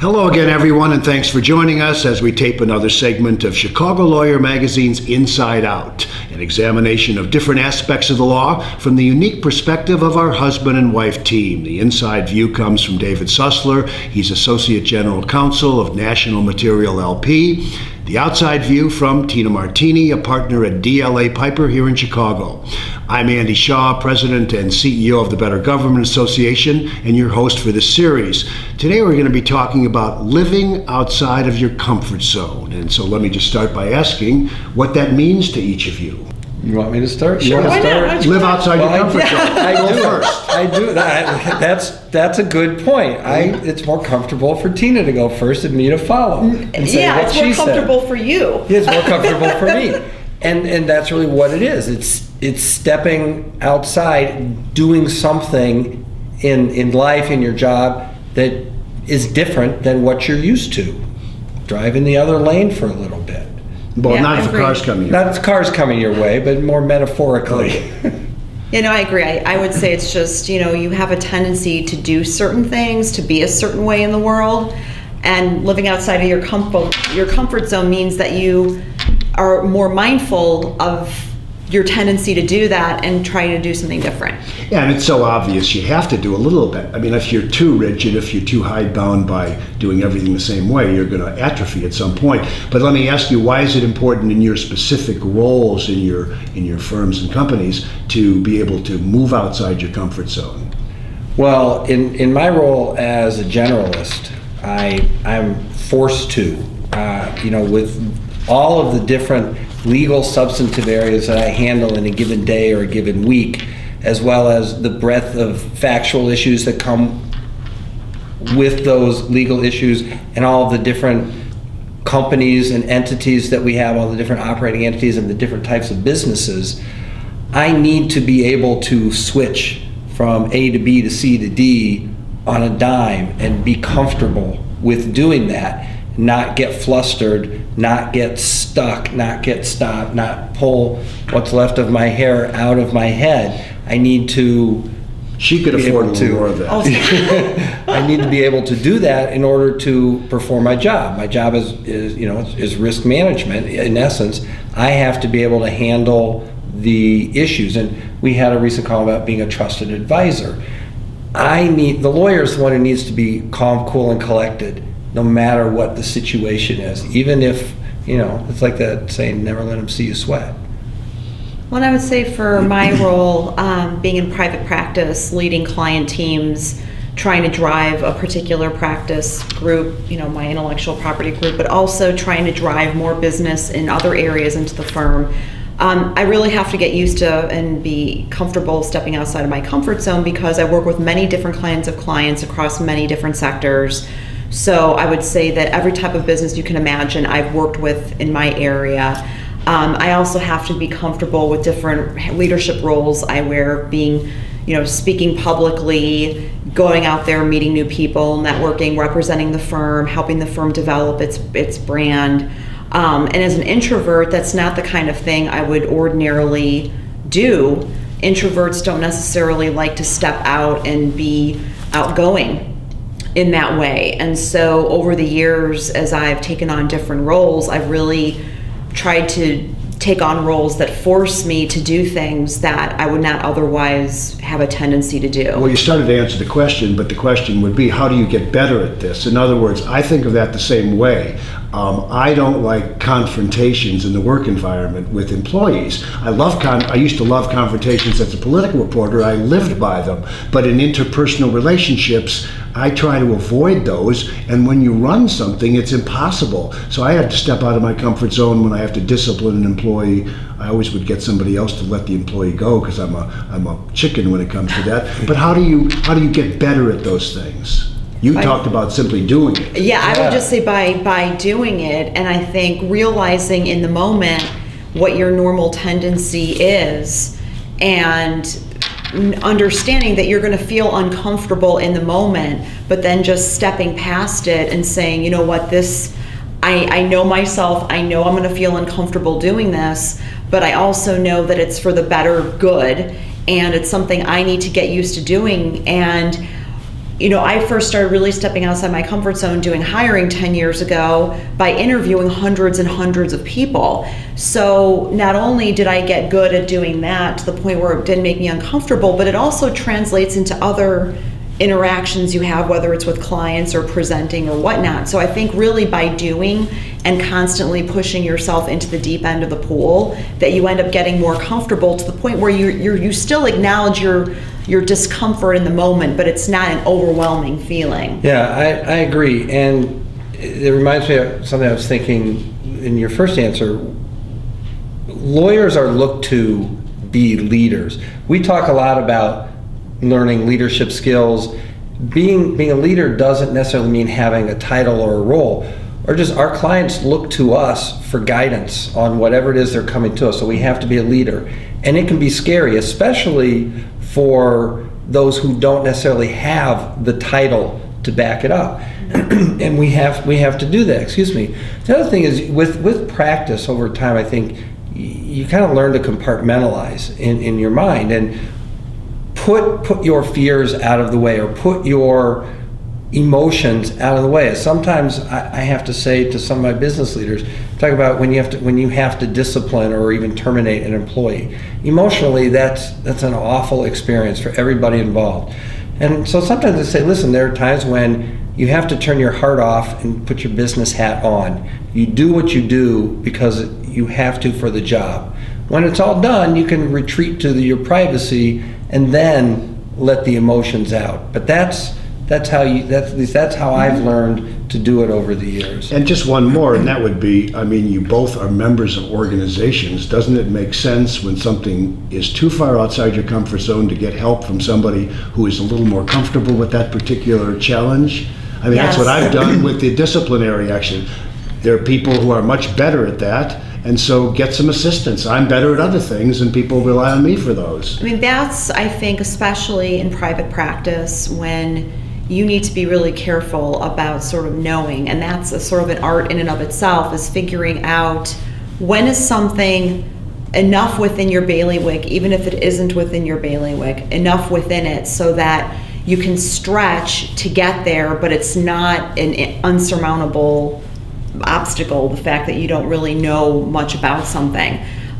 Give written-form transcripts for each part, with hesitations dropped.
Hello again, everyone, and thanks for joining us as we tape another segment of Chicago Lawyer Magazine's Inside Out, an examination of different aspects of the law from the unique perspective of our husband and wife team. The inside view comes from David Susler. He's Associate General Counsel of National Material LP. The outside view from Tina Martini, a partner at DLA Piper here in Chicago. I'm Andy Shaw, President and CEO of the Better Government Association, and your host for this series. Today we're going to be talking about living outside of your comfort zone. And so let me just start by asking what that means to each of you. You want me to start? Sure. Live outside your comfort zone. I Go do. first. I do. That's a good point. It's more comfortable for Tina to go first and me to follow. And say what it's she more comfortable said. for you. It's more comfortable for me. And that's really what it is. It's stepping outside, doing something in life, in your job, that is different than what you're used to. Drive in the other lane for a little bit. Well, Yeah, not I if a agree. car's coming in. Not if cars coming your way, but more metaphorically. I agree. I would say it's just, you have a tendency to do certain things, to be a certain way in the world, and living outside of your comfort zone means that you are more mindful of your tendency to do that and trying to do something different. Yeah, and it's so obvious you have to do a little bit. I mean, if you're too rigid, if you're too hidebound by doing everything the same way, you're going to atrophy at some point. But let me ask you, why is it important in your specific roles in your firms and companies to be able to move outside your comfort zone? Well, in my role as a generalist, I'm forced to, with all of the different legal substantive areas that I handle in a given day or a given week, as well as the breadth of factual issues that come with those legal issues and all of the different companies and entities that we have, all the different operating entities and the different types of businesses. I need to be able to switch from A to B to C to D on a dime and be comfortable with doing that. Not get flustered, not get stuck, not get stopped, not pull what's left of my hair out of my head. I need to She could afford a little more of that. I need to be able to do that in order to perform my job. My job is risk management. In essence, I have to be able to handle the issues. And we had a recent call about being a trusted advisor. The lawyer's the one who needs to be calm, cool, and collected, no matter what the situation is. Even if, it's like that saying, never let them see you sweat. Well, I would say for my role, being in private practice, leading client teams, trying to drive a particular practice group, my intellectual property group, but also trying to drive more business in other areas into the firm, I really have to get used to and be comfortable stepping outside of my comfort zone because I work with many different kinds of clients across many different sectors. So I would say that every type of business you can imagine I've worked with in my area. I also have to be comfortable with different leadership roles I wear, being, speaking publicly, going out there, meeting new people, networking, representing the firm, helping the firm develop its brand. And as an introvert, that's not the kind of thing I would ordinarily do. Introverts don't necessarily like to step out and be outgoing in that way. And so over the years, as I've taken on different roles, I've really tried to take on roles that force me to do things that I would not otherwise have a tendency to do. Well, you started to answer the question, but the question would be, how do you get better at this? In other words, I think of that the same way. I don't like confrontations in the work environment with employees. I used to love confrontations as a political reporter. I lived by them. But in interpersonal relationships, I try to avoid those. And when you run something, it's impossible. So I had to step out of my comfort zone when I have to discipline an employee. I always would get somebody else to let the employee go because I'm a chicken when it comes to that. But how do you get better at those things? You talked about simply doing it. Yeah, I would just say by doing it, and I think realizing in the moment what your normal tendency is, and understanding that you're going to feel uncomfortable in the moment, but then just stepping past it and saying, you know what, I know myself, I know I'm going to feel uncomfortable doing this, but I also know that it's for the better good, and it's something I need to get used to doing. And I first started really stepping outside my comfort zone doing hiring 10 years ago by interviewing hundreds and hundreds of people. So not only did I get good at doing that to the point where it didn't make me uncomfortable, but it also translates into other interactions you have, whether it's with clients or presenting or whatnot. So I think really by doing and constantly pushing yourself into the deep end of the pool, that you end up getting more comfortable to the point where you still acknowledge your discomfort in the moment, but it's not an overwhelming feeling. Yeah, I agree. And it reminds me of something I was thinking in your first answer. Lawyers are looked to be leaders. We talk a lot about learning leadership skills. Being a leader doesn't necessarily mean having a title or a role, or just our clients look to us for guidance on whatever it is they're coming to us. So we have to be a leader. And it can be scary, especially for those who don't necessarily have the title to back it up. And we have to do that. Excuse me. The other thing is with practice over time, I think you kind of learn to compartmentalize in your mind and put your fears out of the way, or put your emotions out of the way. Sometimes I have to say to some of my business leaders, talk about when you have to discipline or even terminate an employee. Emotionally, that's an awful experience for everybody involved. And so sometimes I say, listen, there are times when you have to turn your heart off and put your business hat on. You do what you do because you have to for the job. When it's all done, you can retreat to your privacy and then let the emotions out. But that's how I've learned to do it over the years. And just one more, and that would be, you both are members of organizations. Doesn't it make sense when something is too far outside your comfort zone to get help from somebody who is a little more comfortable with that particular challenge? Yes. That's what I've done with the disciplinary action. There are people who are much better at that, and so get some assistance. I'm better at other things, and people rely on me for those. That's, I think, especially in private practice, when you need to be really careful about sort of knowing, and that's a sort of an art in and of itself, is figuring out when is something enough within your bailiwick, even if it isn't within your bailiwick, enough within it so that you can stretch to get there, but it's not an unsurmountable obstacle, the fact that you don't really know much about something.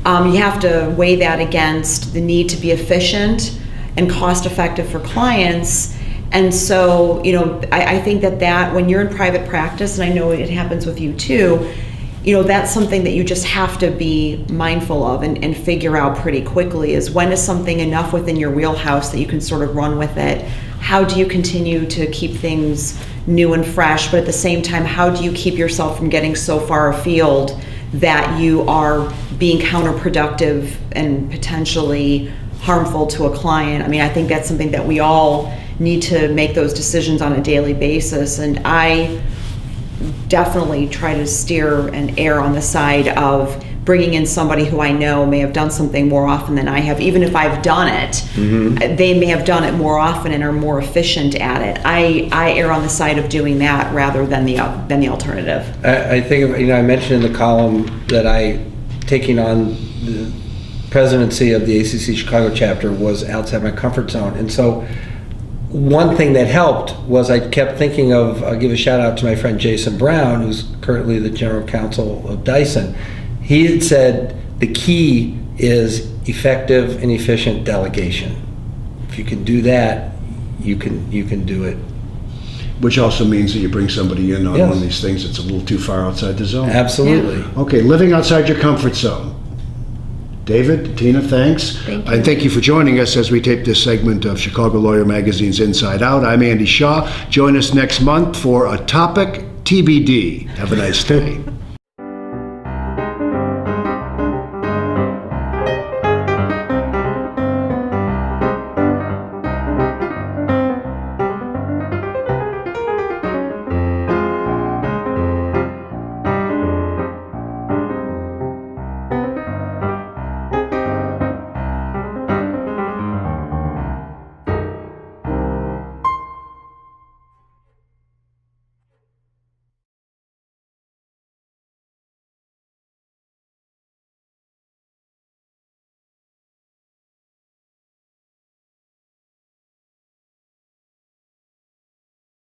You have to weigh that against the need to be efficient and cost effective for clients. And so, I think that when you're in private practice, and I know it happens with you too, that's something that you just have to be mindful of and figure out pretty quickly, is when is something enough within your wheelhouse that you can sort of run with it? How do you continue to keep things new and fresh, but at the same time, how do you keep yourself from getting so far afield that you are being counterproductive and potentially harmful to a client? I think that's something that we all need to make those decisions on a daily basis, and I definitely try to steer and err on the side of bringing in somebody who I know may have done something more often than I have. Even if I've done it, they may have done it more often and are more efficient at it. I err on the side of doing that rather than the alternative. I think, I mentioned in the column that taking on the presidency of the ACC Chicago chapter was outside my comfort zone. And so one thing that helped was I kept thinking of, I'll give a shout out to my friend Jason Brown, who's currently the general counsel of Dyson. He had said the key is effective and efficient delegation. If you can do that, you can do it. Which also means that you bring somebody in on Yes. one of these things that's a little too far outside the zone. Absolutely. Yeah. Okay, living outside your comfort zone. David, Tina, thanks. Thank you. And thank you for joining us as we tape this segment of Chicago Lawyer Magazine's Inside Out. I'm Andy Shaw. Join us next month for a topic TBD. Have a nice day.